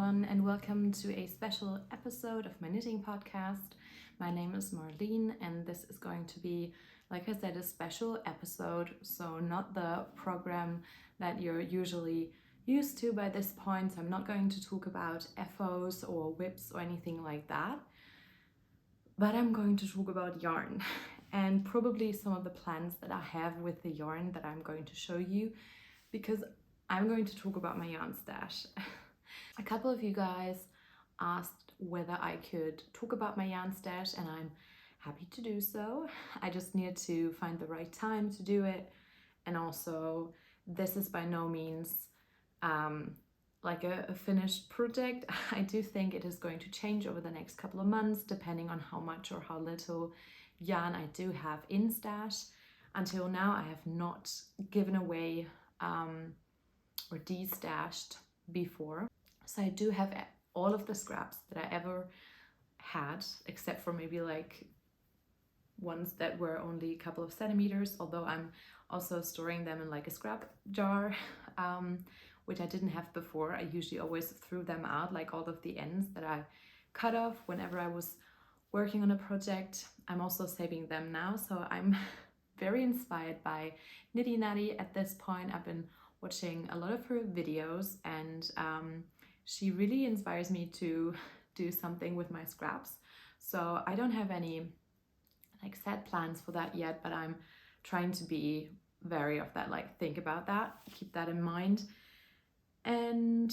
everyone, and welcome to a special episode of my knitting podcast. My name is Marlene, and this is going to be, like I said, a special episode. So not the program that you're usually used to by this point. So I'm not going to talk about FOs or whips or anything like that, but I'm going to talk about yarn and probably some of the plans that I have with the yarn that I'm going to show you, because I'm going to talk about my yarn stash. A couple of you guys asked whether I could talk about my yarn stash, and I'm happy to do so. I just need to find the right time to do it. And also, this is by no means like a finished project. I do think it is going to change over the next couple of months, depending on how much or how little yarn I do have in stash. Until now, I have not given away or de-stashed before. So I do have all of the scraps that I ever had, except for maybe like ones that were only a couple of centimeters, although I'm also storing them in like a scrap jar, which I didn't have before. I usually always threw them out, like all of the ends that I cut off whenever I was working on a project. I'm also saving them now, so I'm very inspired by Nitty Natty at this point. I've been watching a lot of her videos, and she really inspires me to do something with my scraps. So I don't have any like set plans for that yet, but I'm trying to be very of that, like think about that, keep that in mind. And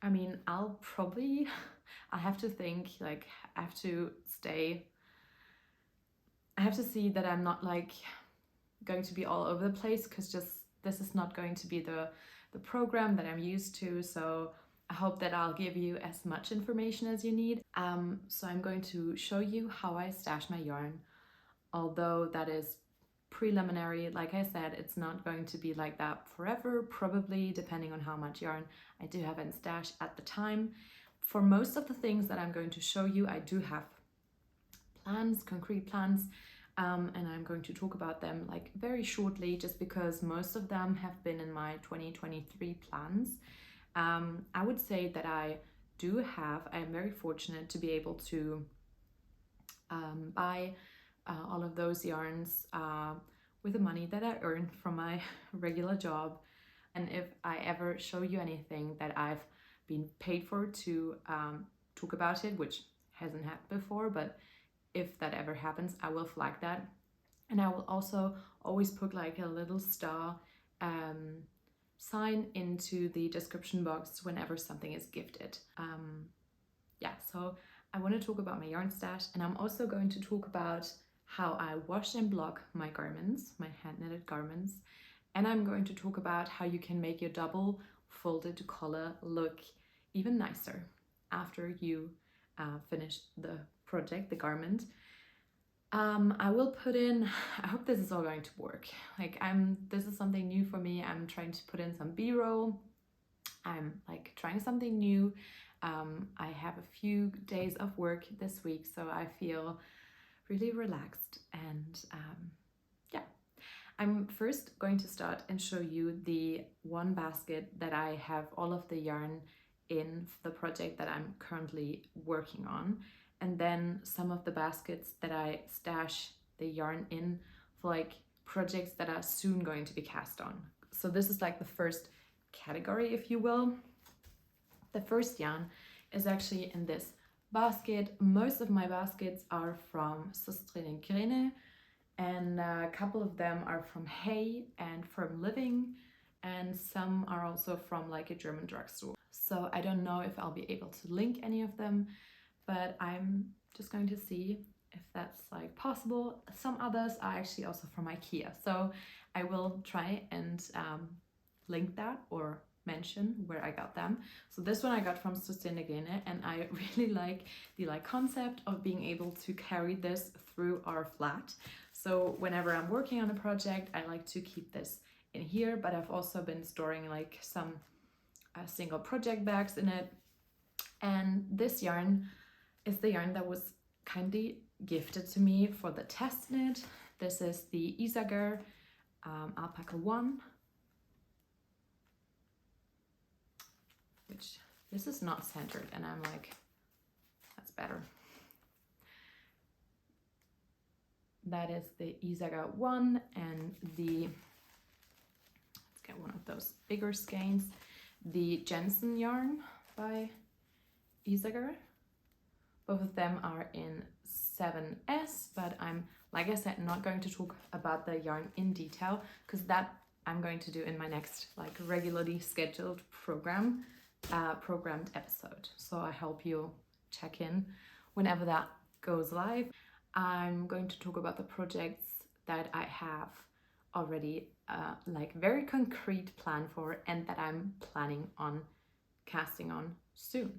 I mean, I have to think, like I have to see that I'm not like going to be all over the place, because this is not going to be the program that I'm used to. So I hope that I'll give you as much information as you need. So I'm going to show you how I stash my yarn, although that is preliminary. Like I said, it's not going to be like that forever, probably, depending on how much yarn I do have in stash at the time. For most of the things that I'm going to show you, I do have plans, concrete plans, and I'm going to talk about them like very shortly, just because most of them have been in my 2023 plans. I would say that I'm very fortunate to be able to buy all of those yarns with the money that I earned from my regular job. And if I ever show you anything that I've been paid for to talk about it, which hasn't happened before, but if that ever happens, I will flag that. And I will also always put like a little star sign into the description box whenever something is gifted. So I want to talk about my yarn stash, and I'm also going to talk about how I wash and block my garments, my hand knitted garments. And I'm going to talk about how you can make your double folded collar look even nicer after you finish the project, the garment. I will put in, I hope this is all going to work. This is something new for me. I'm trying to put in some B-roll. I'm like trying something new. I have a few days of work this week, so I feel really relaxed. And I'm first going to start and show you the one basket that I have all of the yarn in for the project that I'm currently working on, and then some of the baskets that I stash the yarn in for like projects that are soon going to be cast on. So this is like the first category, if you will. The first yarn is actually in this basket. Most of my baskets are from Sostrene and Grene, and a couple of them are from Hay and Firm Living, and some are also from like a German drugstore. So I don't know if I'll be able to link any of them, but I'm just going to see if that's like possible. Some others are actually also from IKEA, so I will try and link that or mention where I got them. So this one I got from Sostrene Grene, and I really like the concept of being able to carry this through our flat. So whenever I'm working on a project, I like to keep this in here, but I've also been storing like some single project bags in it. And this yarn is the yarn that was kindly gifted to me for the test knit. This is the Isager Alpaca 1, which This is not centered, and I'm like, that's better. That is the Isaga one, and the, let's get one of those bigger skeins, the Jensen yarn by Isaga. Both of them are in 7S, but I'm, like I said, not going to talk about the yarn in detail, because that I'm going to do in my next like regularly scheduled programmed episode. So I hope you check in whenever that goes live. I'm going to talk about the projects that I have already like very concrete plan for, and that I'm planning on casting on soon.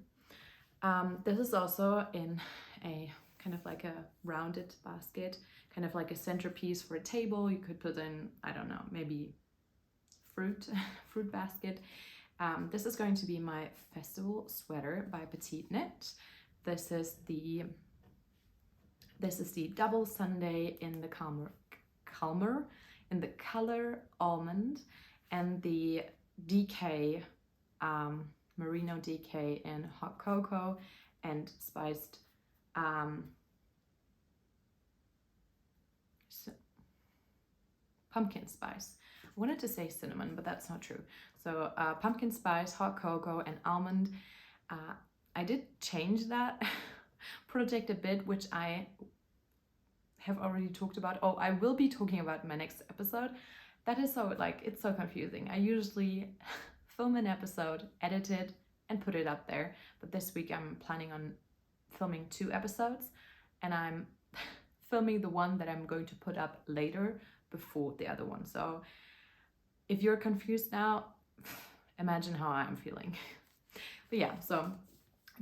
This is also in a kind of like a rounded basket, kind of like a centerpiece for a table. You could put in, I don't know, maybe fruit basket. This is going to be my festival sweater by PetiteKnit. This is the double Sunday in the calmer in the color almond, and the DK Merino DK in hot cocoa and spiced pumpkin spice. I wanted to say cinnamon, but that's not true. So pumpkin spice, hot cocoa, and almond. I did change that project a bit, which I have already talked about. Oh, I will be talking about in my next episode. That is so, like, it's so confusing. I usually film an episode, edit it, and put it up there. But this week I'm planning on filming 2 episodes, and I'm filming the one that I'm going to put up later before the other one. So if you're confused now, imagine how I'm feeling. But yeah, so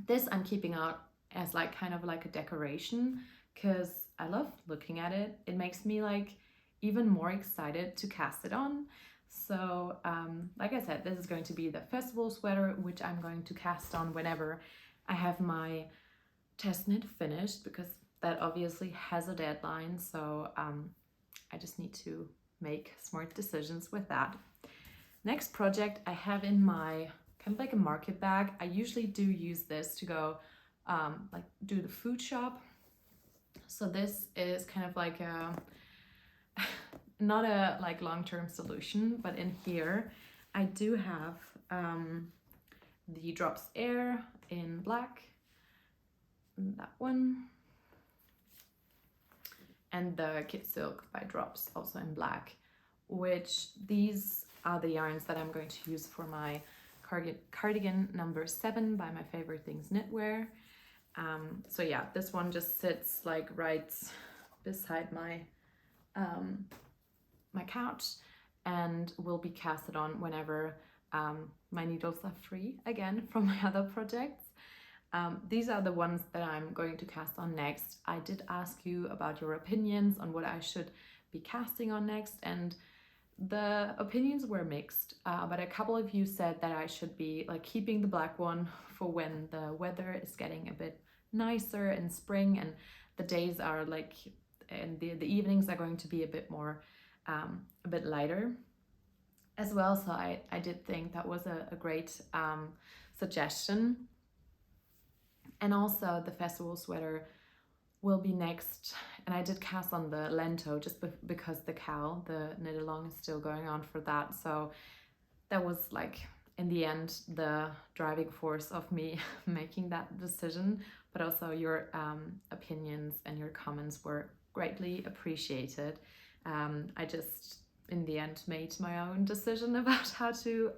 this I'm keeping out as like kind of like a decoration, because I love looking at it. It makes me like even more excited to cast it on. So like I said, this is going to be the festival sweater, which I'm going to cast on whenever I have my test knit finished, because that obviously has a deadline. So I just need to make smart decisions with that. Next project I have in my kind of like a market bag. I usually do use this to go like do the food shop. So this is kind of like a not a like long-term solution, but in here I do have the Drops Air in black, that one, and the Kit Silk by Drops also in black, which these are the yarns that I'm going to use for my cardigan number 7 by My Favorite Things Knitwear. So yeah, this one just sits like right beside my my couch, and will be casted on whenever my needles are free again from my other projects. These are the ones that I'm going to cast on next. I did ask you about your opinions on what I should be casting on next, and the opinions were mixed, but a couple of you said that I should be like keeping the black one for when the weather is getting a bit nicer in spring, and the days are like, and the evenings are going to be a bit more a bit lighter as well. So I did think that was a great suggestion. And also the festival sweater will be next, and I did cast on the Lento just because the cowl, the knit along, is still going on for that. So that was like in the end the driving force of me making that decision. But also your opinions and your comments were greatly appreciated. I just in the end made my own decision about how to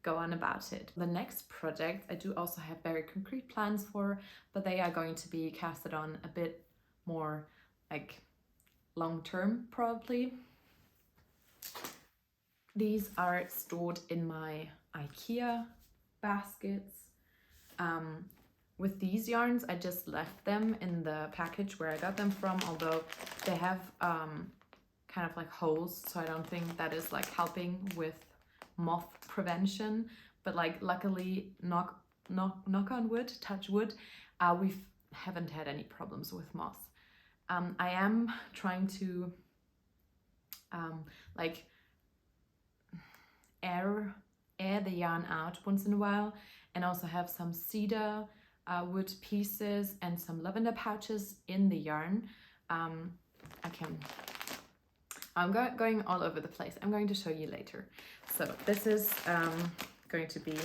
go on about it. The next project I do also have very concrete plans for, but they are going to be casted on a bit more like long term probably. These are stored in my IKEA baskets. With these yarns, I just left them in the package where I got them from, although they have kind of like holes, so I don't think that is like helping with moth prevention. But like luckily, knock on wood, touch wood, we haven't had any problems with moths. I am trying to like air air the yarn out once in a while, and also have some cedar wood pieces and some lavender pouches in the yarn. I'm going all over the place. I'm going to show you later. So this is going to be,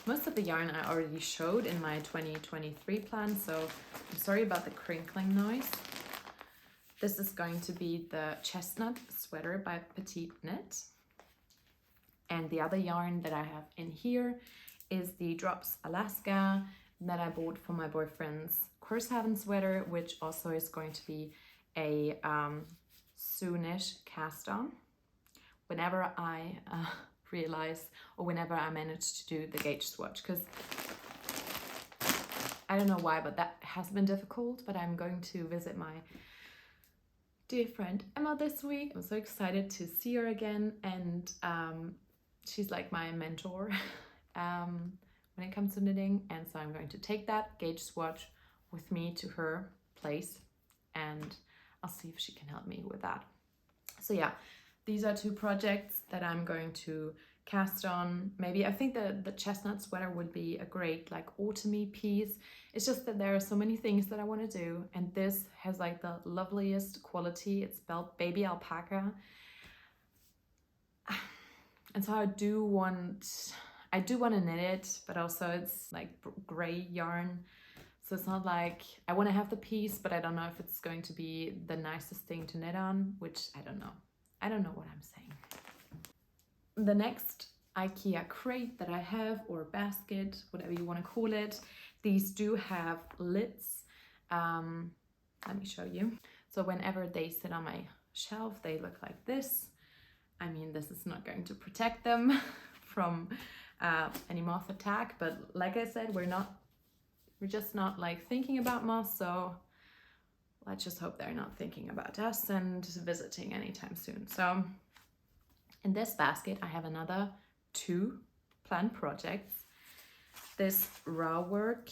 most of the yarn I already showed in my 2023 plan, so I'm sorry about the crinkling noise. This is going to be the chestnut sweater by PetiteKnit. And the other yarn that I have in here is the Drops Alaska that I bought for my boyfriend's Kurshaven sweater, which also is going to be a soonish cast on whenever I realize, or whenever I manage to do the gauge swatch, because I don't know why, but that has been difficult. But I'm going to visit my dear friend Emma this week. I'm so excited to see her again, and she's like my mentor when it comes to knitting, and so I'm going to take that gauge swatch with me to her place, and I'll see if she can help me with that. So yeah, these are two projects that I'm going to cast on. Maybe I think the chestnut sweater would be a great like autumny piece. It's just that there are so many things that I want to do, and this has like the loveliest quality. It's baby alpaca, and so I do want to knit it, but also it's like gray yarn, so it's not like I want to have the piece, but I don't know if it's going to be the nicest thing to knit on, which I don't know what I'm saying. The next IKEA crate that I have, or basket, whatever you want to call it, these do have lids. Let me show you. So whenever they sit on my shelf, they look like this. I mean, this is not going to protect them from any moth attack, but like I said, we're just not like thinking about moths, so let's just hope they're not thinking about us and visiting anytime soon. So in this basket, I have another 2 planned projects. This raw work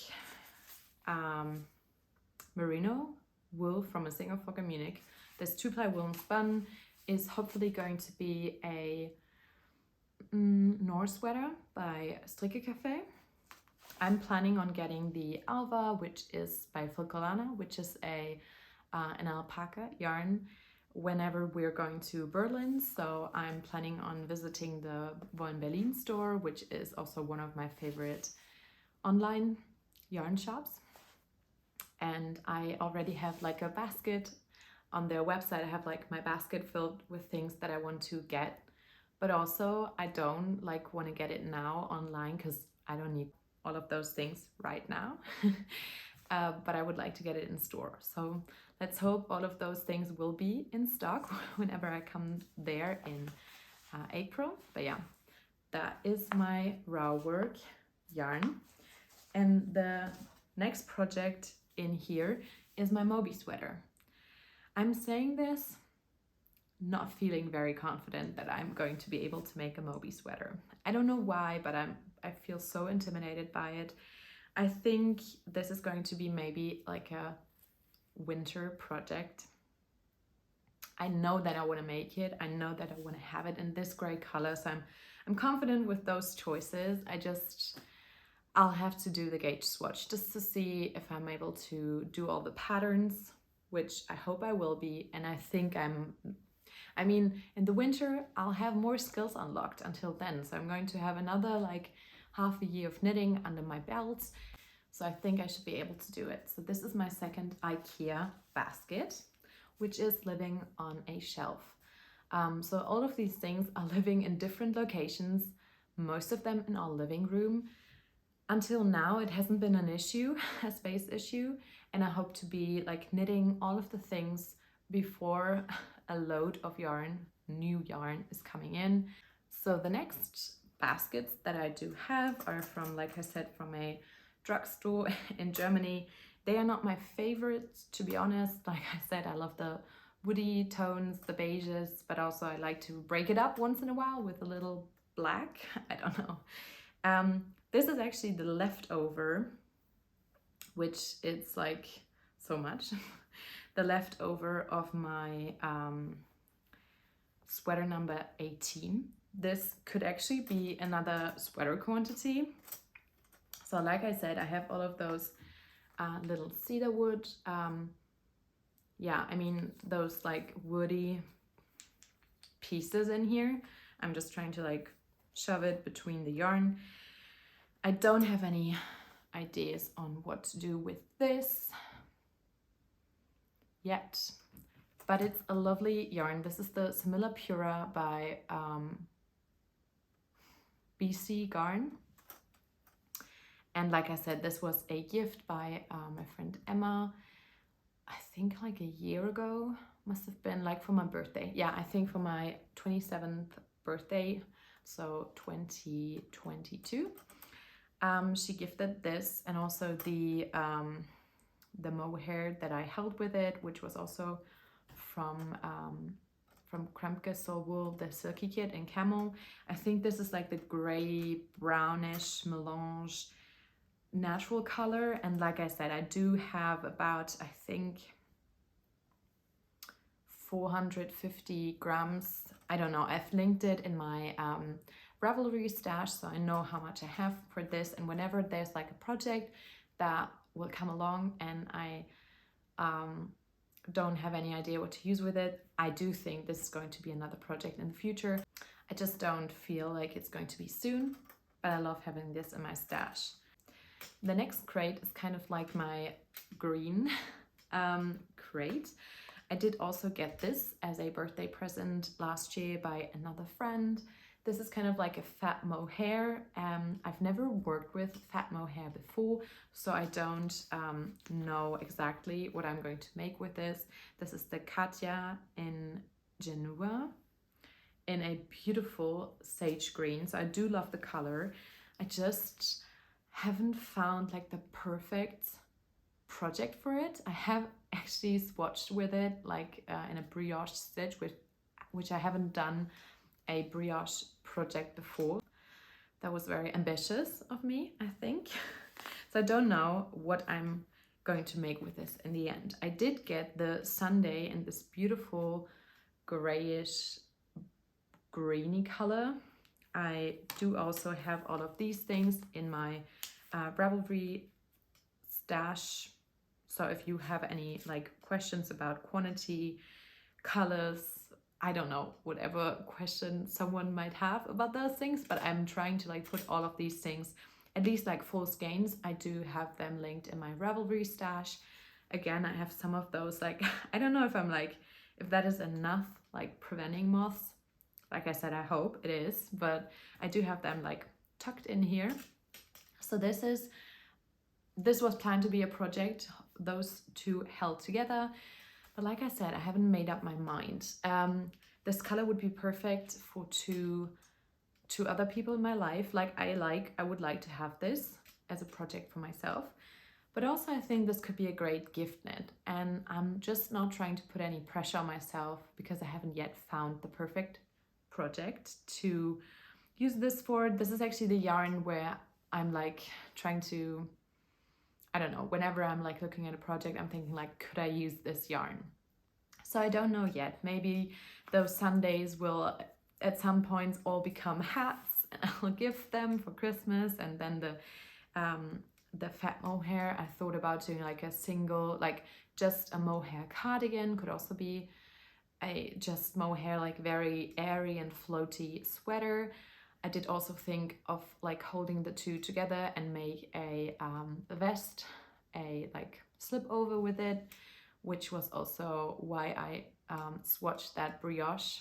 merino wool from a single flock in Munich. This 2-ply woolen spun is hopefully going to be a Norse sweater by Stricke Cafe. I'm planning on getting the Alva, which is by Filcolana, which is an alpaca yarn, whenever we're going to Berlin. So I'm planning on visiting the Wollen Berlin store, which is also one of my favorite online yarn shops. And I already have like a basket on their website. I have like my basket filled with things that I want to get, but also I don't like want to get it now online because I don't need all of those things right now. But I would like to get it in store. So let's hope all of those things will be in stock whenever I come there in April. But yeah, that is my raw work yarn. And the next project in here is my Mowry sweater. I'm saying this not feeling very confident that I'm going to be able to make a Mowry sweater. I don't know why, but I feel so intimidated by it. I think this is going to be maybe like a winter project. I know that I want to make it. I know that I want to have it in this gray color. So I'm confident with those choices. I'll have to do the gauge swatch just to see if I'm able to do all the patterns, which I hope I will be. And I think I mean, in the winter, I'll have more skills unlocked until then. So I'm going to have another like half a year of knitting under my belt. So I think I should be able to do it. So this is my second IKEA basket, which is living on a shelf. So all of these things are living in different locations, most of them in our living room. Until now, it hasn't been an issue, a space issue, and I hope to be like knitting all of the things before a load of yarn, new yarn, is coming in. So the next baskets that I do have are from, like I said, from a drugstore in Germany. They are not my favorites, to be honest. Like I said, I love the woody tones, the beiges, but also I like to break it up once in a while with a little black. I don't know. This is actually the leftover, which it's like so much. The leftover of my sweater number 18 this could actually be another sweater quantity. So like I said, I have all of those little cedar wood, yeah, I mean those like woody pieces in here. I'm just trying to like shove it between the yarn. I don't have any ideas on what to do with this yet, but it's a lovely yarn. This is the Similla Pura by BC Garn. And like I said, this was a gift by my friend Emma, I think like a year ago, must have been like for my birthday. Yeah, I think for my 27th birthday, so 2022. She gifted this, and also the mohair that I held with it, which was also from Kremke Soul Wool, the Silky Kit in camel. I think this is like the gray brownish melange natural color. And like I said, I do have about, I think, 450 grams. I don't know, I've linked it in my Ravelry stash, so I know how much I have for this. And whenever there's like a project that will come along and I don't have any idea what to use with it, I do think this is going to be another project in the future. I just don't feel like it's going to be soon, but I love having this in my stash. The next crate is kind of like my green crate. I did also get this as a birthday present last year by another friend. This is kind of like a fat mohair. I've never worked with fat mohair before, so I don't know exactly what I'm going to make with this. This is the Katja in Genoa in a beautiful sage green. So I do love the color. I just haven't found like the perfect project for it. I have actually swatched with it like in a brioche stitch, which I haven't done a brioche project before. That was very ambitious of me, I think. So I don't know what I'm going to make with this in the end. I did get the Sunday in this beautiful grayish greeny color. I do also have all of these things in my Ravelry stash. So if you have any like questions about quantity, colors, I don't know, whatever question someone might have about those things, but I'm trying to like put all of these things, at least like full skeins. I do have them linked in my Ravelry stash. Again, I have some of those, like, I don't know if I'm like, if that is enough, like preventing moths. Like I said, I hope it is, but I do have them like tucked in here. So this was planned to be a project, those two held together. But like I said, I haven't made up my mind. This color would be perfect for two other people in my life. I would like to have this as a project for myself. But also I think this could be a great gift knit. And I'm just not trying to put any pressure on myself because I haven't yet found the perfect project to use this for. This is actually the yarn where I'm like trying to, I don't know, whenever I'm like looking at a project, I'm thinking like, could I use this yarn? So I don't know yet. Maybe those Sundays will at some points all become hats and I'll give them for Christmas. And then the fat mohair, I thought about doing like a single, like just a mohair cardigan, could also be a just mohair, like very airy and floaty sweater. I did also think of like holding the two together and make a vest, a like slip over with it, which was also why I swatched that brioche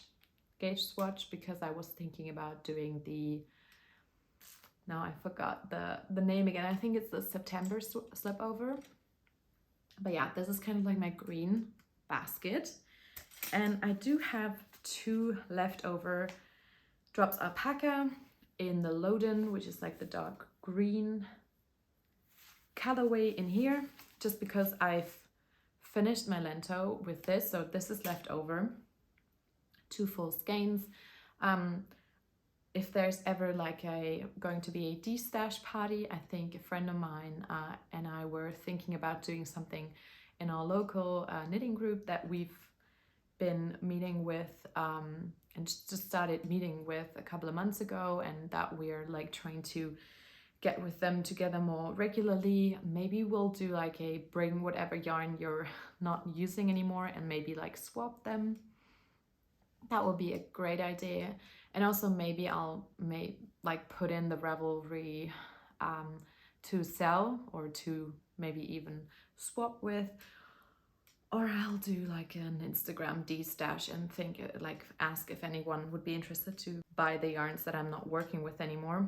gauge swatch, because I was thinking about doing the, now I forgot the name again, I think it's the September slip over. But yeah, this is kind of like my green basket. And I do have two leftover drops alpaca in the Loden, which is like the dark green colorway in here, just because I've finished my lento with this, so this is left over. Two full skeins. If there's ever like going to be a de-stash party, I think a friend of mine and I were thinking about doing something in our local knitting group that we've been meeting with and just started meeting with a couple of months ago, and that we're like trying to get with them together more regularly. Maybe we'll do like a bring whatever yarn you're not using anymore and maybe like swap them. That would be a great idea. And also maybe I'll like put in the Ravelry to sell, or to maybe even swap with. Or I'll do like an Instagram de-stash and like ask if anyone would be interested to buy the yarns that I'm not working with anymore,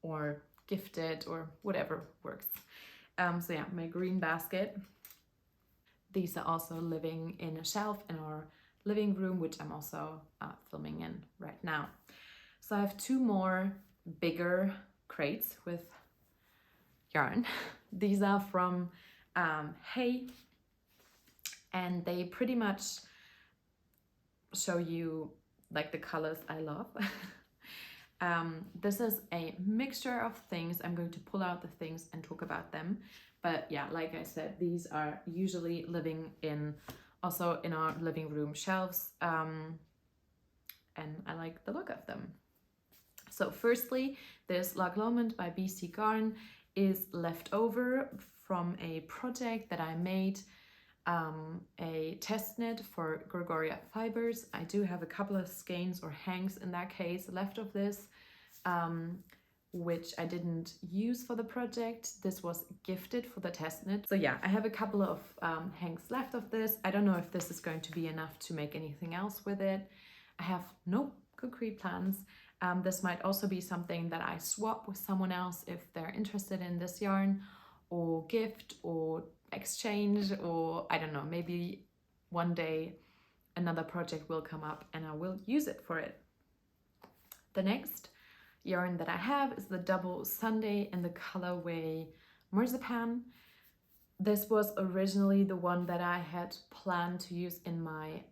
or gift it, or whatever works. So yeah, my green basket. These are also living in a shelf in our living room, which I'm also filming in right now. So I have two more bigger crates with yarn. These are from Hay, and they pretty much show you like the colors I love. This is a mixture of things. I'm going to pull out the things and talk about them. But yeah, like I said, these are usually living in also in our living room shelves, and I like the look of them. So firstly, this Lag Lomond by BC Garn is left over from a project that I made, a test knit for Gregoria fibers. I do have a couple of skeins or hanks in that case left of this, which I didn't use for the project. This was gifted for the test knit. So yeah, I have a couple of hanks left of this. I don't know if this is going to be enough to make anything else with it. I have no concrete plans. This might also be something that I swap with someone else if they're interested in this yarn, or gift, or exchange, or I don't know, maybe one day another project will come up and I will use it for it. The next yarn that I have is the double Sunday in the colorway Marzipan. This was originally the one that I had planned to use in my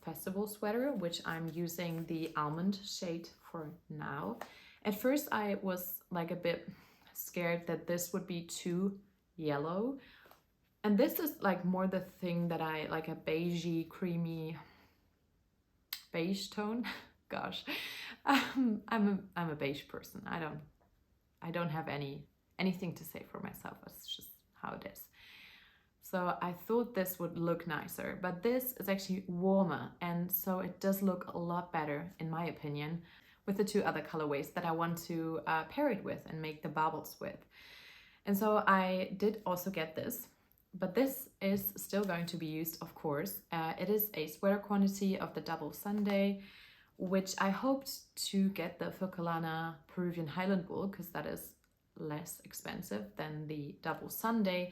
festival sweater, which I'm using the almond shade for now. At first I was like a bit scared that this would be too yellow, and this is like more the thing that I like, a beigey, creamy beige tone. Gosh, I'm a beige person. I don't have anything to say for myself. It's just how it is. So I thought this would look nicer, but this is actually warmer, and so it does look a lot better in my opinion with the two other colorways that I want to pair it with and make the baubles with. And so I did also get this, but this is still going to be used, of course. It is a sweater quantity of the double Sunday, which I hoped to get the Furcolana Peruvian Highland wool, because that is less expensive than the double Sunday.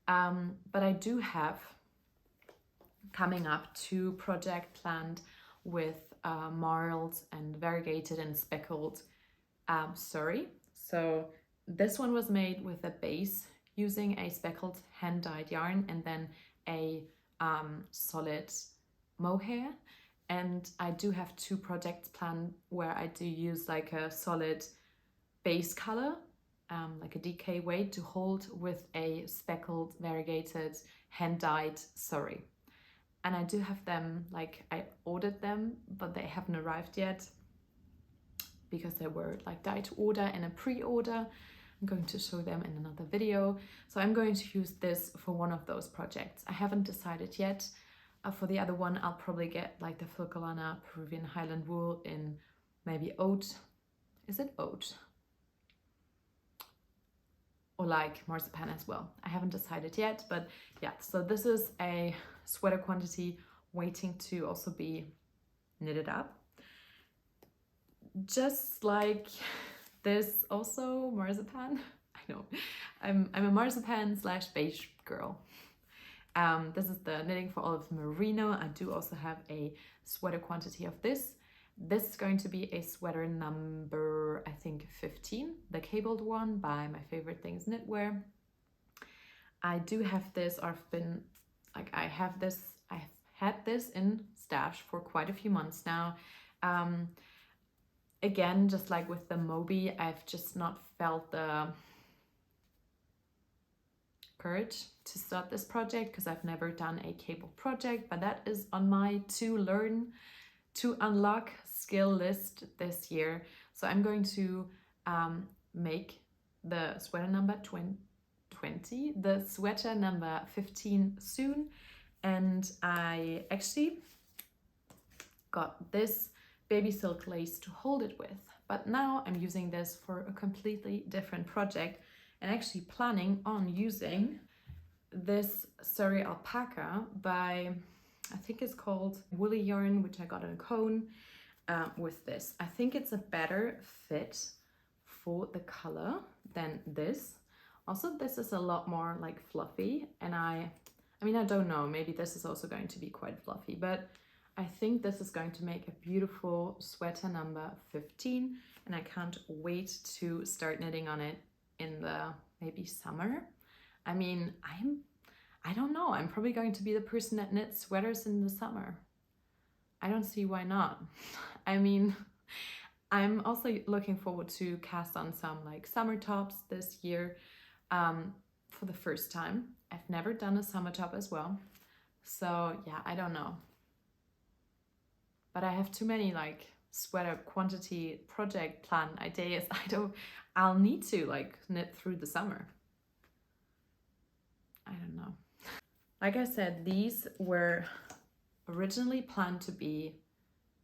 But I do have coming up two projects planned with marled and variegated and speckled Surrey. So this one was made with a base using a speckled hand-dyed yarn and then a solid mohair. And I do have two projects planned where I do use like a solid base color, like a DK weight to hold with a speckled variegated hand-dyed Surrey. And I do have them, like I ordered them, but they haven't arrived yet because they were like dyed to order and a pre-order. I'm going to show them in another video. So I'm going to use this for one of those projects. I haven't decided yet. For the other one, I'll probably get like the Furcolana Peruvian Highland wool in maybe oat. Is it oat? Or like marzipan as well. I haven't decided yet, but yeah, so this is a sweater quantity waiting to also be knitted up. Just like this also marzipan. I know, I'm a marzipan / beige girl. This is the Knitting for Olive Merino. I do also have a sweater quantity of this. This is going to be a sweater number, I think 15, the cabled one by My Favorite Things Knitwear. I do have this, or I've been, like I've had this in stash for quite a few months now. Again, just like with the Moby, I've just not felt the courage to start this project because I've never done a cable project, but that is on my to learn to unlock skill list this year. So I'm going to make the sweater number 20, the sweater number 15 soon. And I actually got this baby silk lace to hold it with. But now I'm using this for a completely different project and actually planning on using this Surrey alpaca by, I think it's called Woolly Yarn, which I got in a cone with this. I think it's a better fit for the color than this. Also, this is a lot more like fluffy, and I mean, I don't know, maybe this is also going to be quite fluffy, but I think this is going to make a beautiful sweater number 15, and I can't wait to start knitting on it in the maybe summer. I mean, I don't know, I'm probably going to be the person that knits sweaters in the summer. I don't see why not. I mean, I'm also looking forward to cast on some like summer tops this year for the first time. I've never done a summer top as well. So yeah, I don't know. But I have too many like sweater quantity project plan ideas. I'll need to like knit through the summer. I don't know. Like I said, these were originally planned to be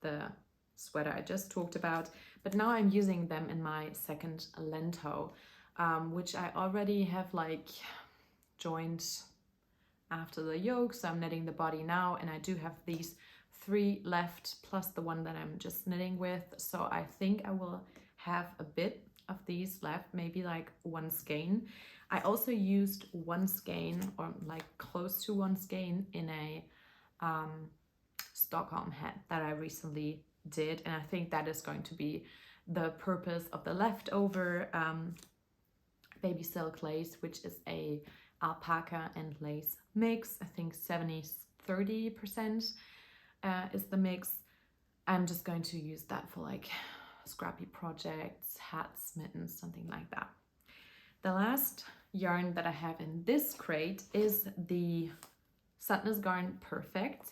the sweater I just talked about, but now I'm using them in my second lento, which I already have like joined after the yoke, so I'm knitting the body now, and I do have these 3 left plus the one that I'm just knitting with, so I think I will have a bit of these left, maybe like 1 skein. I also used 1 skein, or like close to 1 skein, in a Stockholm hat that I recently did, and I think that is going to be the purpose of the leftover baby silk lace, which is a alpaca and lace mix. I think 70-30% is the mix. I'm just going to use that for like scrappy projects, hats, mittens, something like that. The last yarn that I have in this crate is the Sadness Garn Perfect.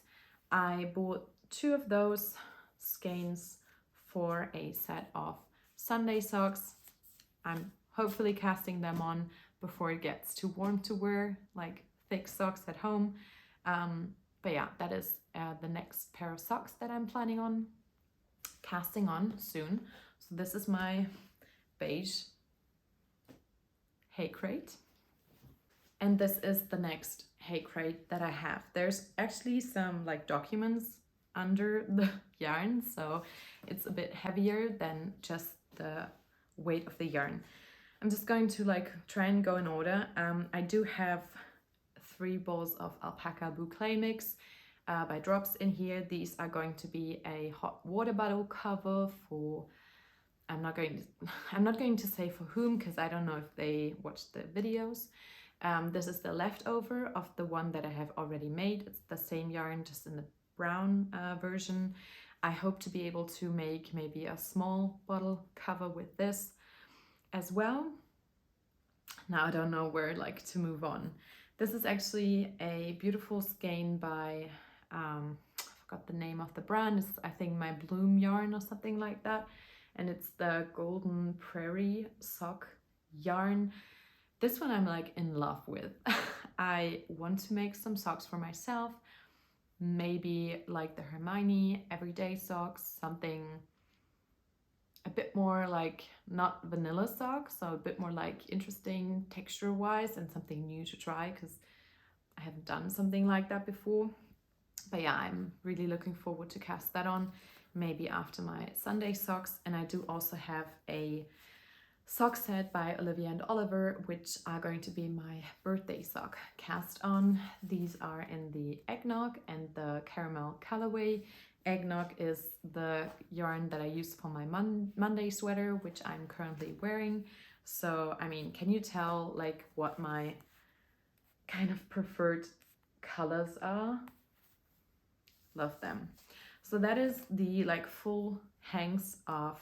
I bought 2 of those skeins for a set of Sunday socks. I'm hopefully casting them on before it gets too warm to wear like thick socks at home. But yeah, that is the next pair of socks that I'm planning on casting on soon. So this is my beige hay crate. And this is the next hay crate that I have. There's actually some like documents under the yarn, so it's a bit heavier than just the weight of the yarn. I'm just going to like try and go in order. I do have 3 balls of alpaca boucle mix by Drops in here. These are going to be a hot water bottle cover for, I'm not going to say for whom, because I don't know if they watched the videos. This is the leftover of the one that I have already made. It's the same yarn, just in the brown version. I hope to be able to make maybe a small bottle cover with this as well. Now I don't know where like to move on. This is actually a beautiful skein by, I forgot the name of the brand. It's, I think, My Bloom yarn or something like that. And it's the Golden Prairie sock yarn. This one I'm like in love with. I want to make some socks for myself. Maybe like the Hermione everyday socks, something a bit more like not vanilla socks, so a bit more like interesting texture wise and something new to try, because I haven't done something like that before. But yeah, I'm really looking forward to cast that on, maybe after my Sunday socks. And I do also have a sock set by Olivia&Oliver, which are going to be my birthday sock cast on. These are in the Eggnogg and the caramel colorway. Eggnogg is the yarn that I use for my Monday sweater, which I'm currently wearing. So, I mean, can you tell like what my kind of preferred colors are? Love them. So that is the like full hanks of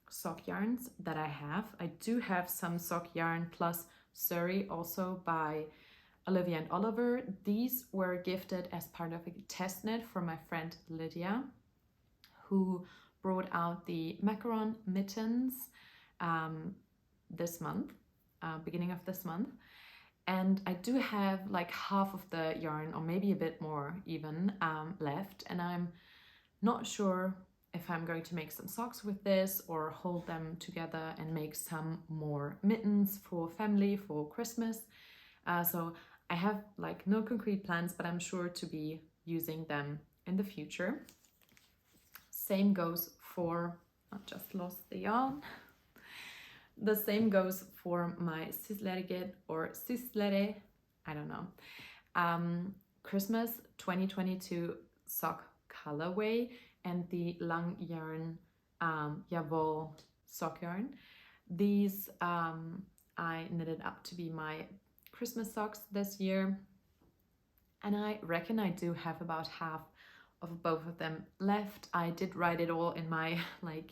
sock yarns that I have. I do have some sock yarn plus Surrey also by Olivia&Oliver. These were gifted as part of a test knit from my friend Lydia, who brought out the macaron mittens this month, beginning of this month. And I do have like half of the yarn, or maybe a bit more even, left, and I'm not sure if I'm going to make some socks with this or hold them together and make some more mittens for family for Christmas. So I have like no concrete plans, but I'm sure to be using them in the future. Same goes for, I just lost the yarn. The same goes for my Sisleriget or Sislere, I don't know, Christmas 2022 sock colorway and the Lang Yarn Javol sock yarn. These I knitted up to be my Christmas socks this year, and I reckon I do have about half of both of them left. I did write it all in my like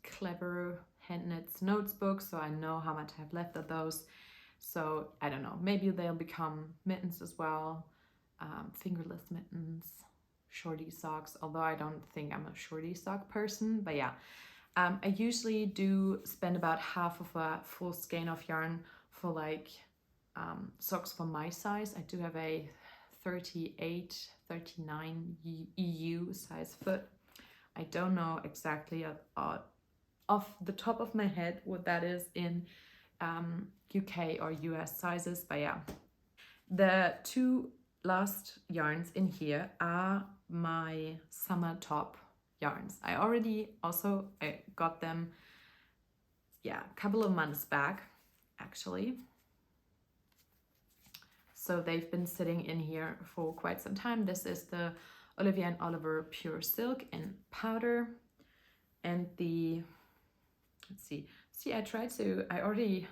clever hand knits notes book, so I know how much I have left of those. So I don't know, maybe they'll become mittens as well, fingerless mittens, shorty socks, although I don't think I'm a shorty sock person. But yeah, I usually do spend about half of a full skein of yarn for like socks for my size. I do have a 38, 39 EU size foot. I don't know exactly off the top of my head what that is in UK or US sizes, but yeah. The two last yarns in here are my summer top yarns. I already also got them, yeah, a couple of months back actually. So they've been sitting in here for quite some time. This is the Olivia&Oliver Pure Silk in powder, and the, let's see, I already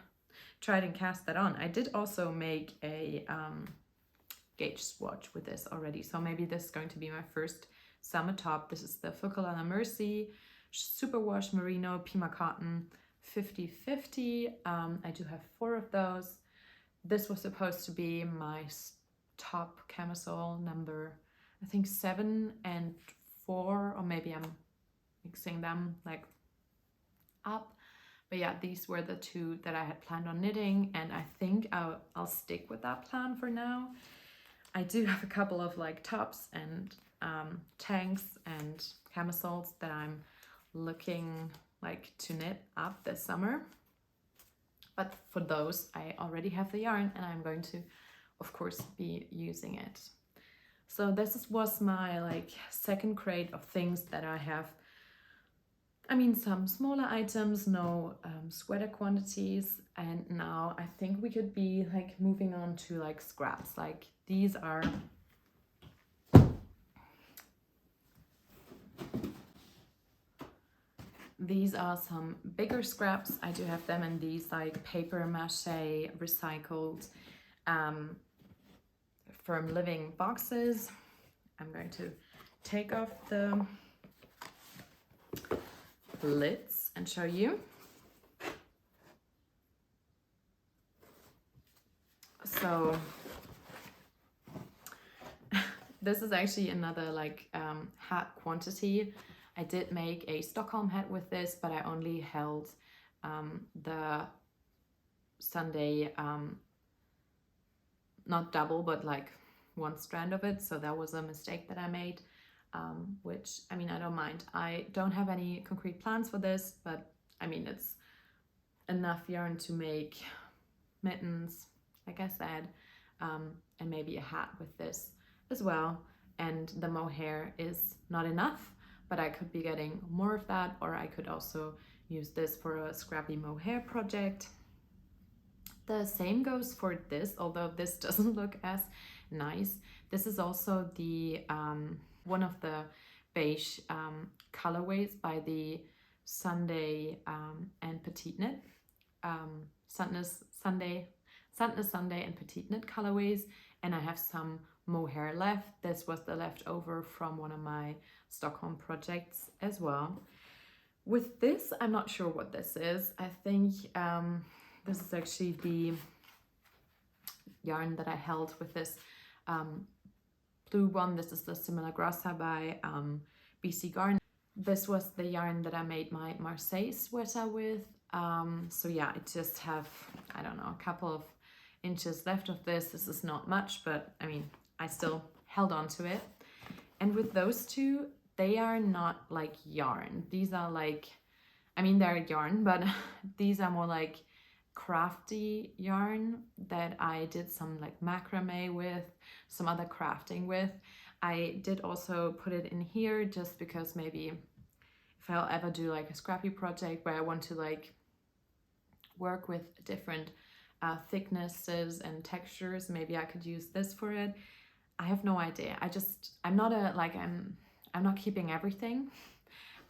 tried and cast that on. I did also make a gauge swatch with this already, so maybe this is going to be my first summer top. This is the Focolana Mercy Superwash Merino Pima Cotton 50/50. I do have 4 of those. This was supposed to be my top camisole number, I think 7 and 4, or maybe I'm mixing them like up. But yeah, these were the 2 that I had planned on knitting, and I think I'll stick with that plan for now. I do have a couple of like tops and tanks and camisoles that I'm looking like to knit up this summer. But for those, I already have the yarn, and I'm going to, of course, be using it. So this was my like second crate of things that I have. I mean, some smaller items, no sweater quantities. And now I think we could be like moving on to like scraps. Like these are some bigger scraps. I do have them in these like paper mache recycled firm living boxes. I'm going to take off the lids and show you. So this is actually another like hat quantity. I did make a Stockholm hat with this, but I only held the Sunday, not double, but like one strand of it. So that was a mistake that I made, which, I mean, I don't mind. I don't have any concrete plans for this, but I mean, it's enough yarn to make mittens, like I said, and maybe a hat with this as well. And the mohair is not enough, but I could be getting more of that, or I could also use this for a scrappy mohair project. The same goes for this, although this doesn't look as nice. This is also the one of the beige colorways by the Sunday and PetiteKnit. Sandness Sunday and PetiteKnit colorways, and I have some mohair left. This was the leftover from one of my Stockholm projects as well. With this, I'm not sure what this is. I think this is actually yarn that I held with this blue one. This is the Similar Grossa by BC Garn. This was the yarn that I made my Marseille sweater with. So yeah, I just have, I don't know, a couple of inches left of this. This is not much, but I mean, I still held on to it. And with those two, they are not like yarn. These are like, I mean, they're yarn, but these are more like crafty yarn that I did some like macrame with, some other crafting with. I did also put it in here just because maybe if I'll ever do like a scrappy project where I want to like work with different thicknesses and textures, maybe I could use this for it. I have no idea. I'm not keeping everything.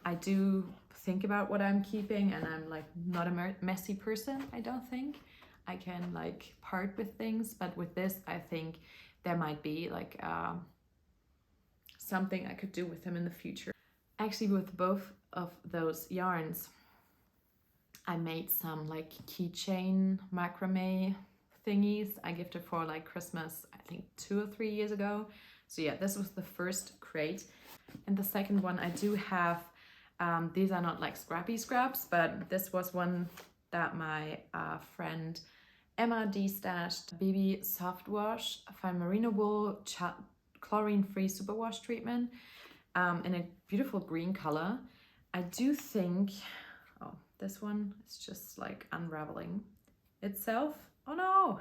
I do think about what I'm keeping, and I'm like not a messy person. I don't think I can like part with things, but with this I think there might be like something I could do with them in the future. Actually, with both of those yarns I made some like keychain macrame thingies. I gifted for like Christmas, I think 2 or 3 years ago. So yeah, this was the first crate. And the second one I do have, these are not like scrappy scraps, but this was one that my friend Emma destashed. Baby soft wash, fine merino wool, chlorine-free superwash treatment in a beautiful green color. I do think, oh, this one is just like unraveling itself. Oh no!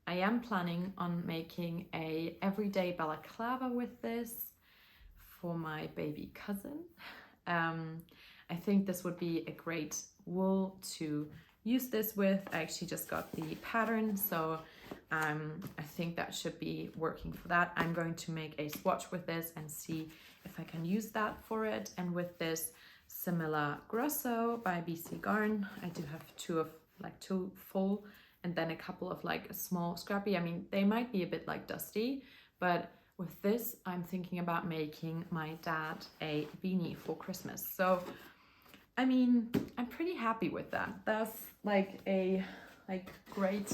I am planning on making a everyday balaclava with this for my baby cousin. I think this would be a great wool to use this with. I actually just got the pattern, so I think that should be working for that. I'm going to make a swatch with this and see if I can use that for it. And with this Similar Grosso by BC Garn, I do have two full and then a couple of like small scrappy. I mean, they might be a bit like dusty, but with this, I'm thinking about making my dad a beanie for Christmas. So, I mean, I'm pretty happy with that. That's like a great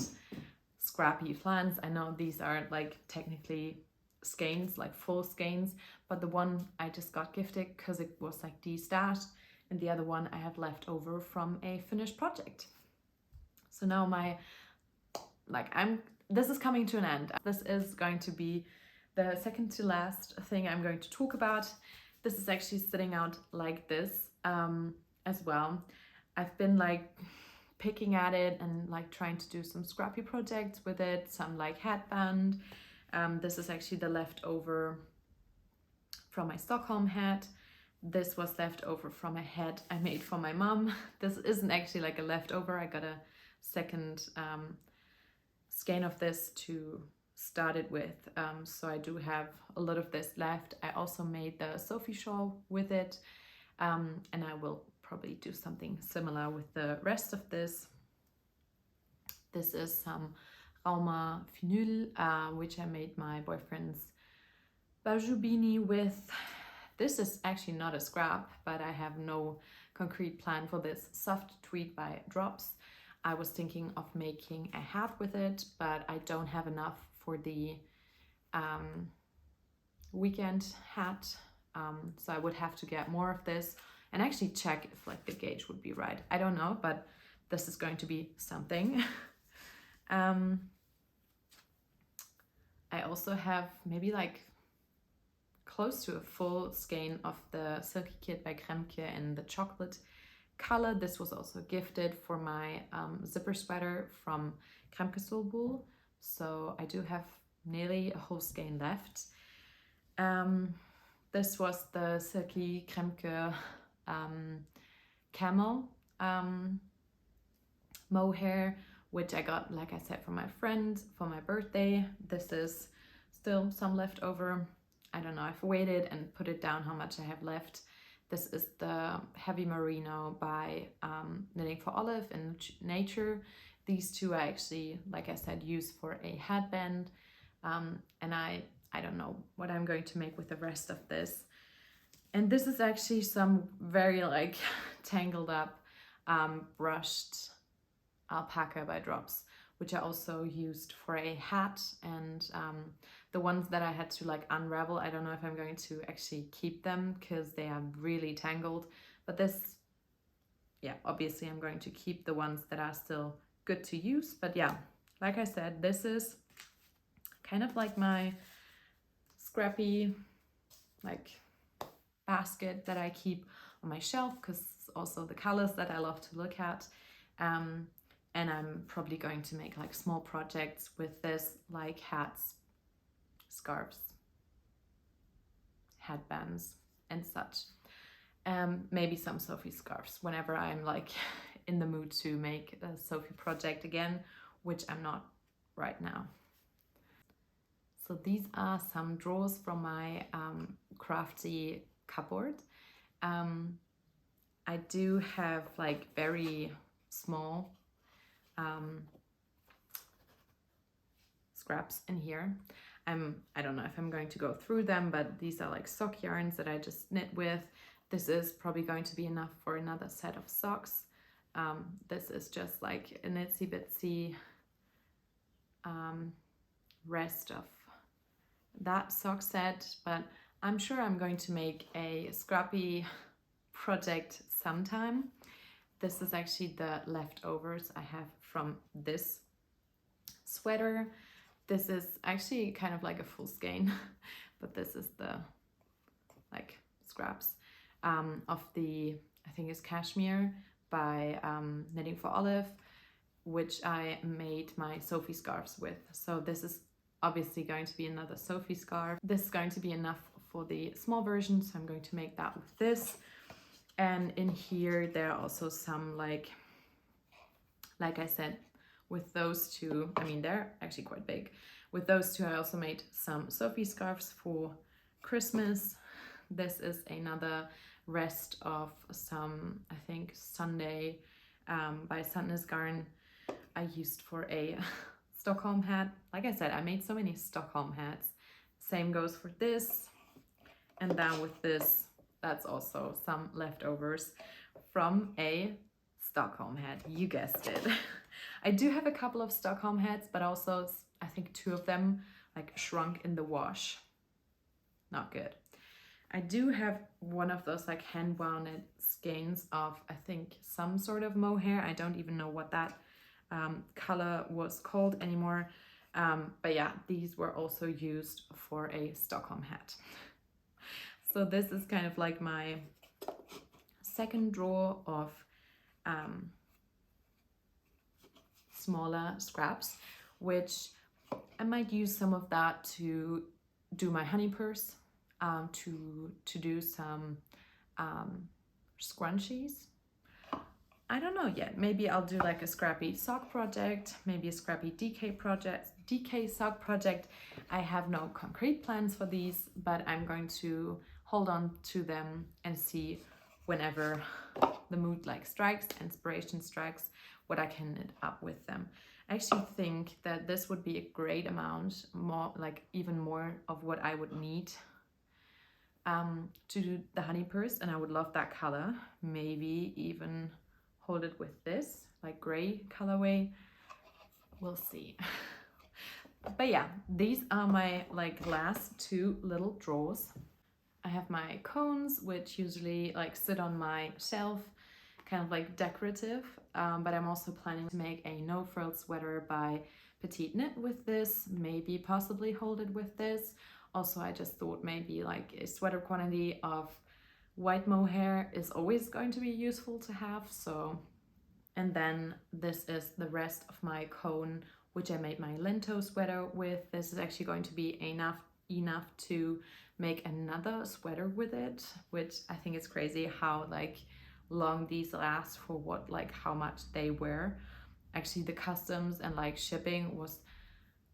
scrappy flans. I know these are like technically skeins, like full skeins, but the one I just got gifted because it was like destashed, and the other one I had left over from a finished project. So now this is coming to an end. This is going to be the second to last thing I'm going to talk about. This is actually sitting out like this as well. I've been like picking at it and like trying to do some scrappy projects with it, some like headband. This is actually the leftover from my Stockholm hat. This was left over from a hat I made for my mom. This isn't actually like a leftover. I got a second skein of this to start it with. So I do have a lot of this left. I also made the Sophie shawl with it. And I will probably do something similar with the rest of this. This is some Rauma Vinyl, which I made my boyfriend's Bayou Beanie with. This is actually not a scrap, but I have no concrete plan for this. Soft tweed by Drops. I was thinking of making a hat with it, but I don't have enough for the weekend hat. So I would have to get more of this and actually check if like the gauge would be right. I don't know, but this is going to be something. I also have maybe like close to a full skein of the Silky Kit by Kremke in the chocolate color. This was also gifted for my zipper sweater from Kremke Soul Wool. So I do have nearly a whole skein left. This was the Silky Kremke Camel Mohair, which I got, like I said, from my friend for my birthday. This is still some left over. I don't know, I've weighted and put it down how much I have left. This is the Heavy Merino by Knitting for Olive and Nature. These two I actually, like I said, use for a headband. And I don't know what I'm going to make with the rest of this. And this is actually some very like tangled up brushed alpaca by Drops, which I also used for a hat, and the ones that I had to like unravel, I don't know if I'm going to actually keep them because they are really tangled, but this, yeah, obviously I'm going to keep the ones that are still good to use. But yeah, like I said, this is kind of like my scrappy like basket that I keep on my shelf, because also the colors that I love to look at. And I'm probably going to make like small projects with this, like hats, scarves, headbands and such. Maybe some Sophie scarves whenever I'm like in the mood to make a Sophie project again, which I'm not right now. So these are some drawers from my crafty cupboard. I do have like very small scraps in here. I don't know if I'm going to go through them, but these are like sock yarns that I just knit with. This is probably going to be enough for another set of socks. This is just like an itsy bitsy rest of that sock set, but I'm sure I'm going to make a scrappy project sometime. This is actually the leftovers I have from this sweater. This is actually kind of like a full skein, but this is the like scraps of the, I think it's cashmere by Knitting for Olive, which I made my Sophie scarves with. So this is obviously going to be another Sophie scarf. This is going to be enough for the small version, so I'm going to make that with this. And in here there are also some like I said, with those two, I mean they're actually quite big. With those two I also made some Sophie scarves for Christmas. This is another rest of some, I think, Sunday by Sandnes Garn I used for a Stockholm hat. Like I said, I made so many Stockholm hats. Same goes for this. And then with this, that's also some leftovers from a Stockholm hat. You guessed it. I do have a couple of Stockholm hats, but also I think 2 of them like shrunk in the wash. Not good. I do have one of those like hand wound skeins of, I think, some sort of mohair. I don't even know what that color was called anymore. But yeah, these were also used for a Stockholm hat. So this is kind of like my second drawer of smaller scraps, which I might use some of that to do my honey purse, to do some scrunchies. I don't know yet. Maybe I'll do like a scrappy sock project, maybe a scrappy DK sock project. I have no concrete plans for these, but I'm going to hold on to them and see whenever the mood like strikes, inspiration strikes, what I can knit up with them. I actually think that this would be a great amount, more like even more of what I would need to do the honey purse, and I would love that color. Maybe even hold it with this like gray colorway. We'll see. But yeah, these are my like last 2 little drawers. I have my cones, which usually like sit on my shelf, kind of like decorative, but I'm also planning to make a no-frill sweater by PetiteKnit with this, maybe possibly hold it with this. Also, I just thought maybe like a sweater quantity of white mohair is always going to be useful to have. So, and then this is the rest of my cone, which I made my lento sweater with. This is actually going to be enough to make another sweater with it, which I think is crazy how like long these last for what like how much they were. Actually, the customs and like shipping was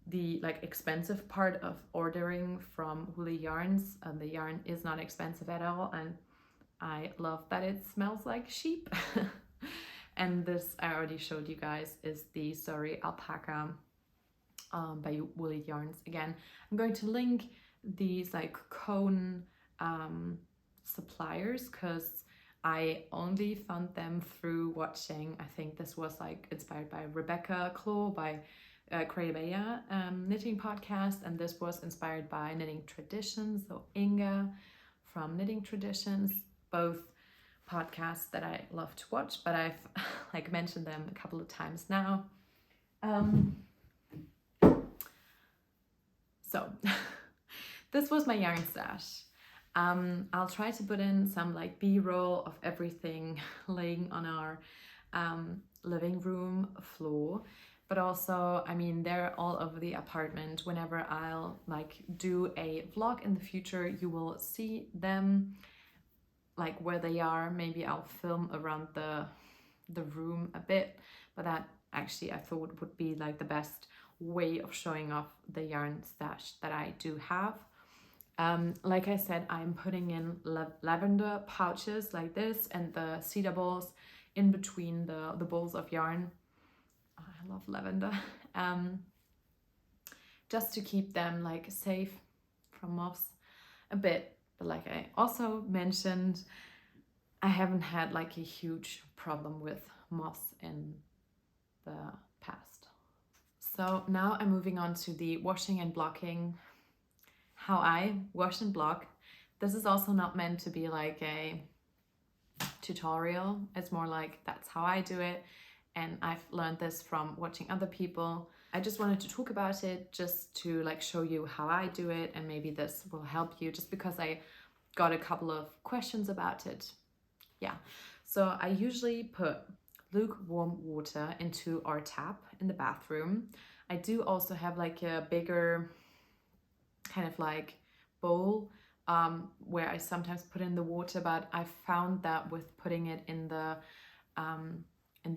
the like expensive part of ordering from Woolly Yarns, and the yarn is not expensive at all, and I love that it smells like sheep. And this I already showed you guys is the Surrey alpaca by Woolly Yarns. Again, I'm going to link these like cone suppliers, because I only found them through watching, I think this was like inspired by Rebecca Claw by Craybaya knitting podcast, and this was inspired by Knitting Traditions, so Inga from Knitting Traditions, both podcasts that I love to watch, but I've like mentioned them a couple of times now. So this was my yarn stash. I'll try to put in some like b-roll of everything laying on our living room floor, but also, I mean, they're all over the apartment. Whenever I'll like do a vlog in the future, you will see them like where they are. Maybe I'll film around the room a bit, but that actually I thought would be like the best way of showing off the yarn stash that I do have. Like I said, I'm putting in lavender pouches like this and the cedar balls in between the balls of yarn. Oh, I love lavender. Just to keep them like safe from moths a bit. But like I also mentioned, I haven't had like a huge problem with moths in the past. So now I'm moving on to the washing and blocking, how I wash and block. This is also not meant to be like a tutorial. It's more like that's how I do it, and I've learned this from watching other people. I just wanted to talk about it just to like show you how I do it, and maybe this will help you, just because I got a couple of questions about it. Yeah, so I usually put lukewarm water into our tap in the bathroom. I do also have like a bigger kind of like bowl where I sometimes put in the water, but I found that with putting it in the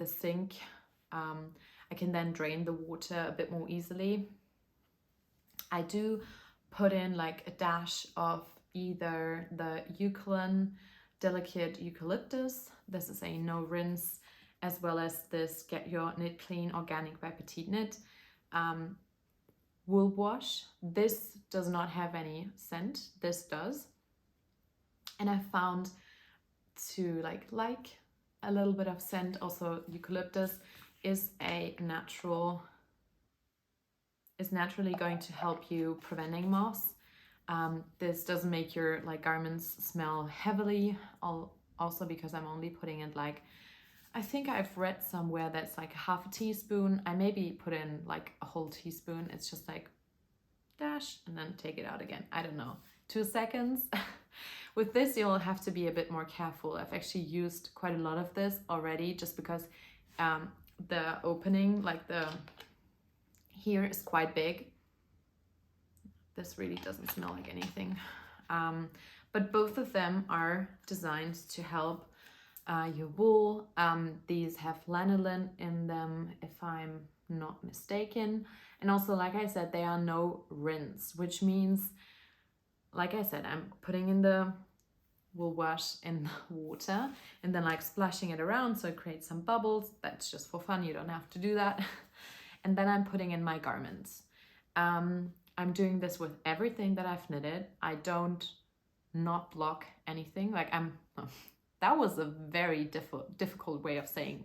sink, I can then drain the water a bit more easily. I do put in like a dash of either the Eucalyptus Delicate Eucalyptus, this is a no rinse, as well as this Get Your Knit Clean Organic by PetiteKnit wool wash. This does not have any scent, this does. And I found to like a little bit of scent, also eucalyptus is naturally going to help you preventing moths. This doesn't make your like garments smell heavily, also because I'm only putting it like, I think I've read somewhere that's like half a teaspoon. I maybe put in like a whole teaspoon. It's just like dash and then take it out again. I don't know, 2 seconds. With this, you'll have to be a bit more careful. I've actually used quite a lot of this already, just because the opening, like here is quite big. This really doesn't smell like anything. But both of them are designed to help your wool. These have lanolin in them, if I'm not mistaken. And also, like I said, they are no rinse, which means, like I said, I'm putting in the wool wash in the water and then like splashing it around so it creates some bubbles. That's just for fun, you don't have to do that. And then I'm putting in my garments. I'm doing this with everything that I've knitted. I don't not block anything. Like that was a very difficult way of saying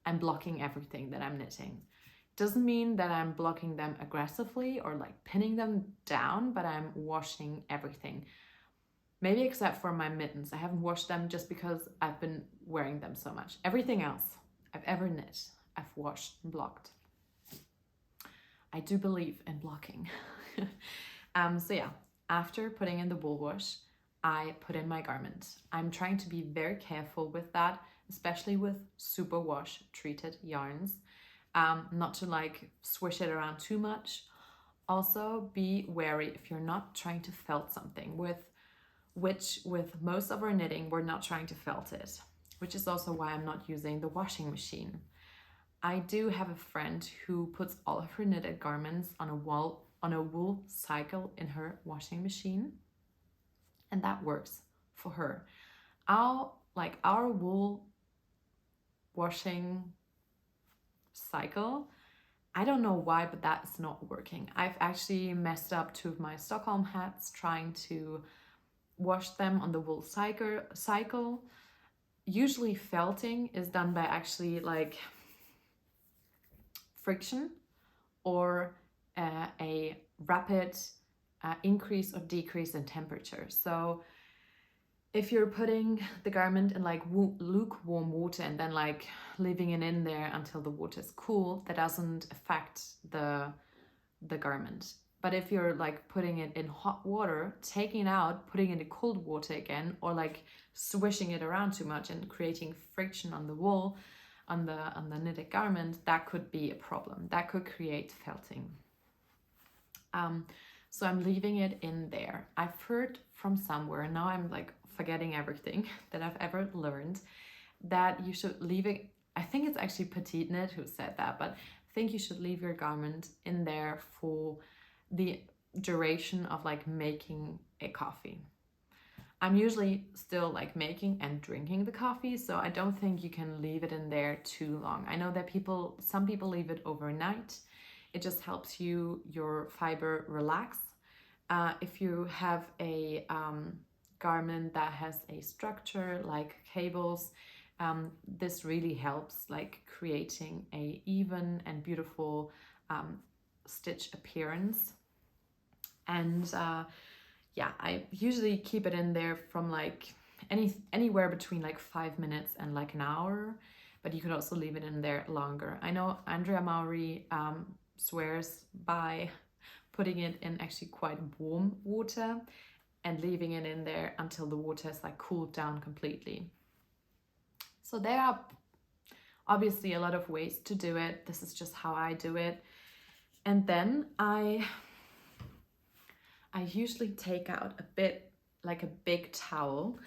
I'm blocking everything that I'm knitting. Doesn't mean that I'm blocking them aggressively or like pinning them down, but I'm washing everything. Maybe except for my mittens. I haven't washed them just because I've been wearing them so much. Everything else I've ever knit, I've washed and blocked. I do believe in blocking. So yeah, after putting in the wool wash, I put in my garment. I'm trying to be very careful with that, especially with superwash treated yarns. Not to like swish it around too much. Also be wary if you're not trying to felt something, with most of our knitting, we're not trying to felt it, which is also why I'm not using the washing machine. I do have a friend who puts all of her knitted garments on a wool cycle in her washing machine, and that works for her. Our wool washing cycle, I don't know why, but that is not working. I've actually messed up 2 of my Stockholm hats trying to wash them on the wool cycle. usually felting is done by actually like friction or a rapid increase or decrease in temperature. So if you're putting the garment in like lukewarm water and then like leaving it in there until the water is cool, that doesn't affect the garment. But if you're like putting it in hot water, taking it out, putting it in cold water again, or like swishing it around too much and creating friction on the wool, on the knitted garment, that could be a problem. That could create felting. So I'm leaving it in there. I've heard from somewhere, now I'm like forgetting everything that I've ever learned, that you should leave it, I think it's actually PetiteKnit who said that, but I think you should leave your garment in there for the duration of like making a coffee. I'm usually still like making and drinking the coffee, so I don't think you can leave it in there too long. I know that some people leave it overnight. It just helps your fiber relax. If you have a garment that has a structure like cables, this really helps like creating a even and beautiful stitch appearance. And yeah, I usually keep it in there from like anywhere between like 5 minutes and like an hour, but you could also leave it in there longer. I know Andrea Mowry swears by putting it in actually quite warm water and leaving it in there until the water is like cooled down completely. So there are obviously a lot of ways to do it. This is just how I do it. And then I usually take out a bit, like a big towel,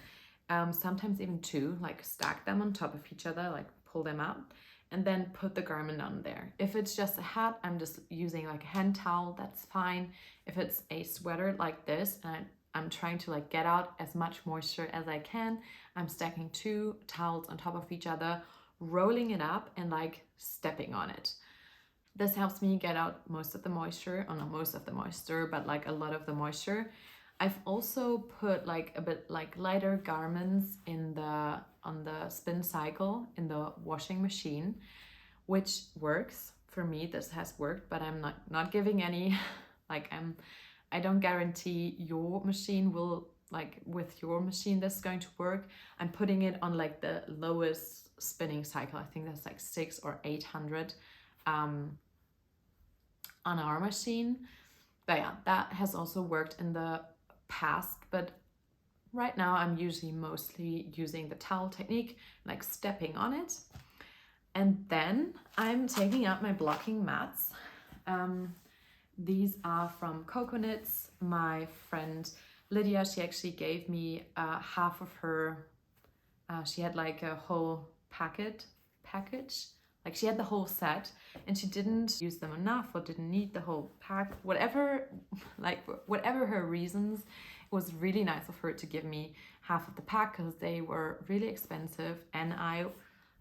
sometimes even two, like stack them on top of each other, like pull them out, and then put the garment on there. If it's just a hat, I'm just using like a hand towel, that's fine. If it's a sweater like this, and I'm trying to like get out as much moisture as I can, I'm stacking two towels on top of each other, rolling it up and like stepping on it. This helps me get out most of the moisture, or not most of the moisture, but like a lot of the moisture. I've also put like a bit like lighter garments on the spin cycle in the washing machine, which works for me. This has worked, but I'm not giving any like I don't guarantee your machine will, like with your machine this is going to work. I'm putting it on like the lowest spinning cycle. I think that's like 600 or 800 on our machine. But yeah, that has also worked in the past, but right now I'm usually mostly using the towel technique, like stepping on it. And then I'm taking out my blocking mats. These are from Coconuts. My friend Lydia, she actually gave me half of her, she had like a whole package, like she had the whole set and she didn't use them enough or didn't need the whole pack, whatever her reasons. It was really nice of her to give me half of the pack because they were really expensive and I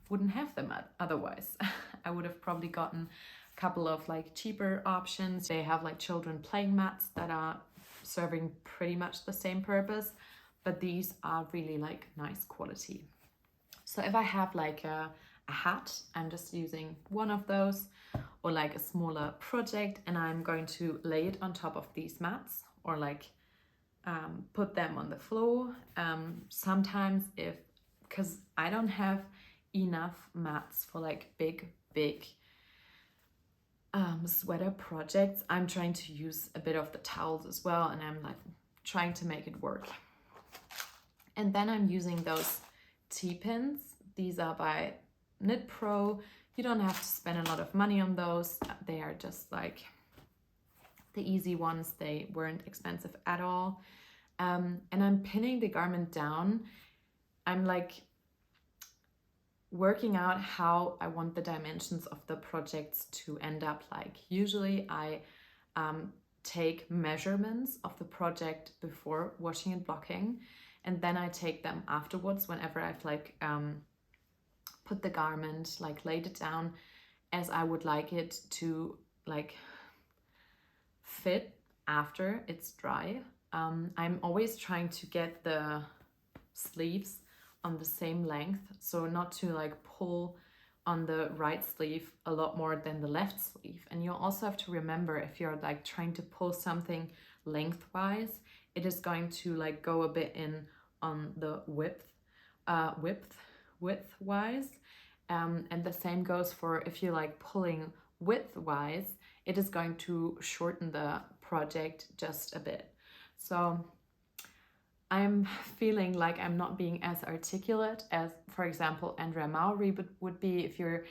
wouldn't have them otherwise. I would have probably gotten a couple of like cheaper options. They have like children playing mats that are serving pretty much the same purpose, but these are really like nice quality. So if I have like a hat, I'm just using one of those, or like a smaller project, and I'm going to lay it on top of these mats or like put them on the floor. Sometimes because I don't have enough mats for like big sweater projects, I'm trying to use a bit of the towels as well, and I'm like trying to make it work. And then I'm using those T-pins. These are by Knit Pro. You don't have to spend a lot of money on those. They are just like the easy ones. They weren't expensive at all. And I'm pinning the garment down. I'm like working out how I want the dimensions of the projects to end up like. Usually I take measurements of the project before washing and blocking, and then I take them afterwards whenever I've like put the garment, like laid it down as I would like it to like fit after it's dry. I'm always trying to get the sleeves on the same length, so not to like pull on the right sleeve a lot more than the left sleeve. And you also have to remember, if you're like trying to pull something lengthwise, it is going to like go a bit in on the width wise, and the same goes for if you're like pulling widthwise, it is going to shorten the project just a bit. So I'm feeling like I'm not being as articulate as, for example, Andrea Mowry would be. If you're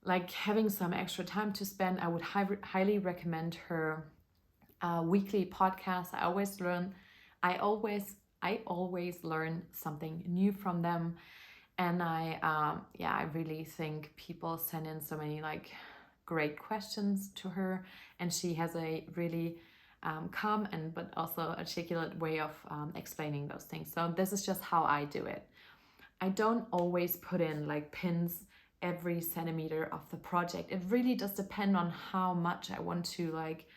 like having some extra time to spend, I would highly recommend her weekly podcast. I always learn something new from them. And I really think people send in so many like great questions to her, and she has a really calm and but also articulate way of explaining those things. So this is just how I do it. I don't always put in like pins every centimeter of the project. It really does depend on how much I want to like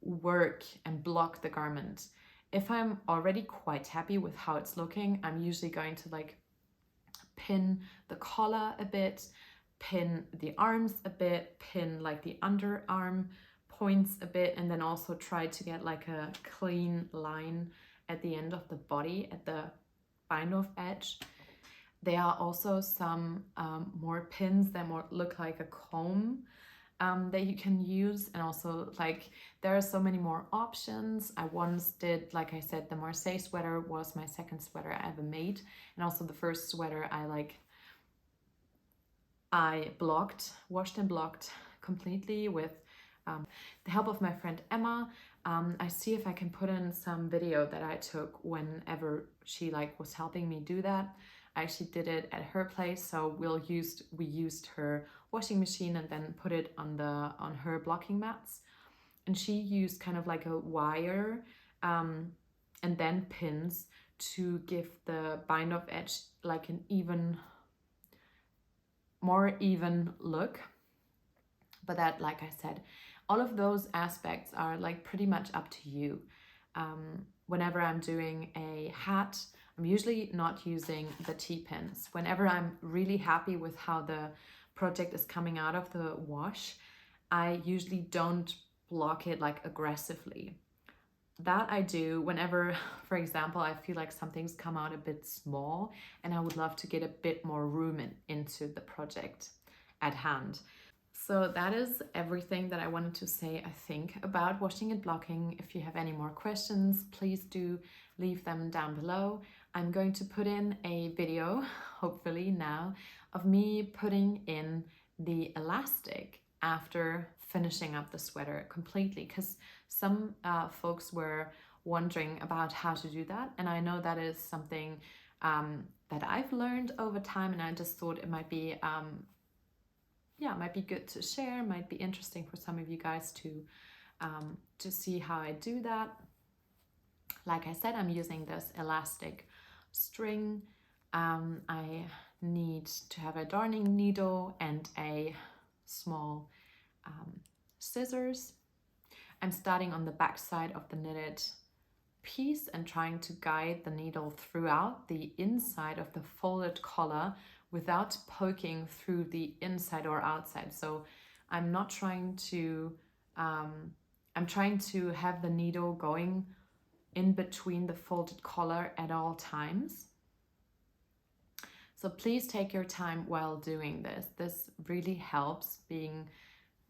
work and block the garment. If I'm already quite happy with how it's looking, I'm usually going to like pin the collar a bit, pin the arms a bit, pin like the underarm points a bit, and then also try to get like a clean line at the end of the body at the bind-off edge. There are also some more pins that more look like a comb that you can use, and also like there are so many more options. I once did, like I said, the Marseille sweater was my second sweater I ever made, and also the first sweater I washed and blocked completely with the help of my friend Emma. I see if I can put in some video that I took whenever she like was helping me do that. I actually did it at her place, so we used her washing machine and then put it on her blocking mats, and she used kind of like a wire and then pins to give the bind-off edge like an more even look. But that, like I said, all of those aspects are like pretty much up to you. Whenever I'm doing a hat, I'm usually not using the T-pins. Whenever I'm really happy with how the project is coming out of the wash, I usually don't block it like aggressively. That I do whenever, for example, I feel like something's come out a bit small and I would love to get a bit more room into the project at hand. So that is everything that I wanted to say, I think, about washing and blocking. If you have any more questions, please do leave them down below. I'm going to put in a video, hopefully now, of me putting in the elastic after finishing up the sweater completely, because some folks were wondering about how to do that, and I know that is something that I've learned over time, and I just thought it might be might be good to share, might be interesting for some of you guys to see how I do that. Like I said, I'm using this elastic string. I need to have a darning needle and a small scissors. I'm starting on the back side of the knitted piece and trying to guide the needle throughout the inside of the folded collar without poking through the inside or outside. So I'm not trying to, I'm trying to have the needle going in between the folded collar at all times. So please take your time while doing this. This really helps, being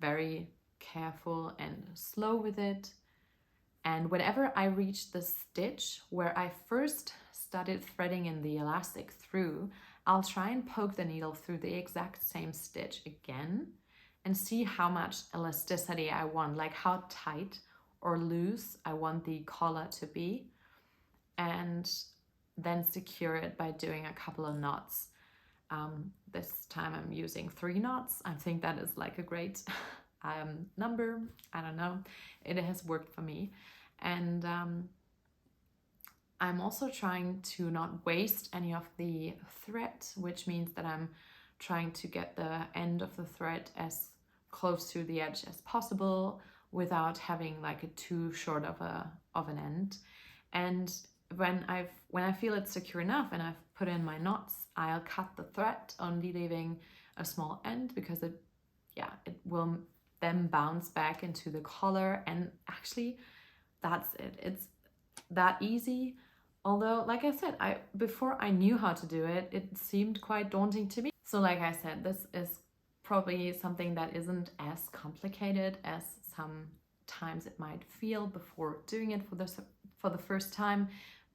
very careful and slow with it. And whenever I reach the stitch where I first started threading in the elastic through, I'll try and poke the needle through the exact same stitch again and see how much elasticity I want, like how tight or loose I want the collar to be, and then secure it by doing a couple of knots. This time I'm using 3 knots. I think that is like a great number. I don't know. It has worked for me. And I'm also trying to not waste any of the thread, which means that I'm trying to get the end of the thread as close to the edge as possible without having like a too short of an end. And when I feel it's secure enough and I've put in my knots, I'll cut the thread, only leaving a small end because it will then bounce back into the collar. And actually that's it. It's that easy. Although, like I said, before I knew how to do it, it seemed quite daunting to me. So like I said, this is probably something that isn't as complicated as sometimes it might feel before doing it for the first time,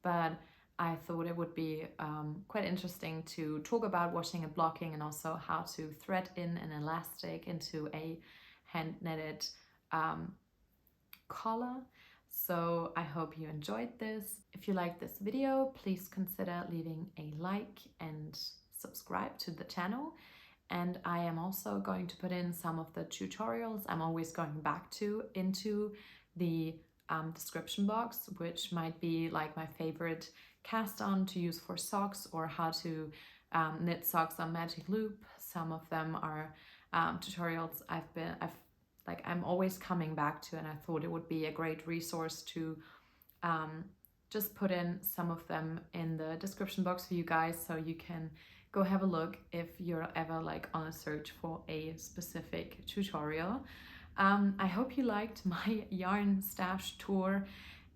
but I thought it would be quite interesting to talk about washing and blocking, and also how to thread in an elastic into a hand knitted collar. So I hope you enjoyed this. If you liked this video, please consider leaving a like and subscribe to the channel. And I am also going to put in some of the tutorials I'm always going back to into the description box, which might be like my favorite cast on to use for socks, or how to knit socks on magic loop. Some of them are tutorials I'm always coming back to, and I thought it would be a great resource to just put in some of them in the description box for you guys, so you can go have a look if you're ever like on a search for a specific tutorial. I hope you liked my yarn stash tour.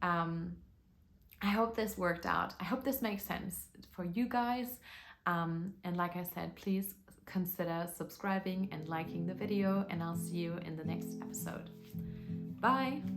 I hope this worked out. I hope this makes sense for you guys. And like I said, please consider subscribing and liking the video, and I'll see you in the next episode. Bye!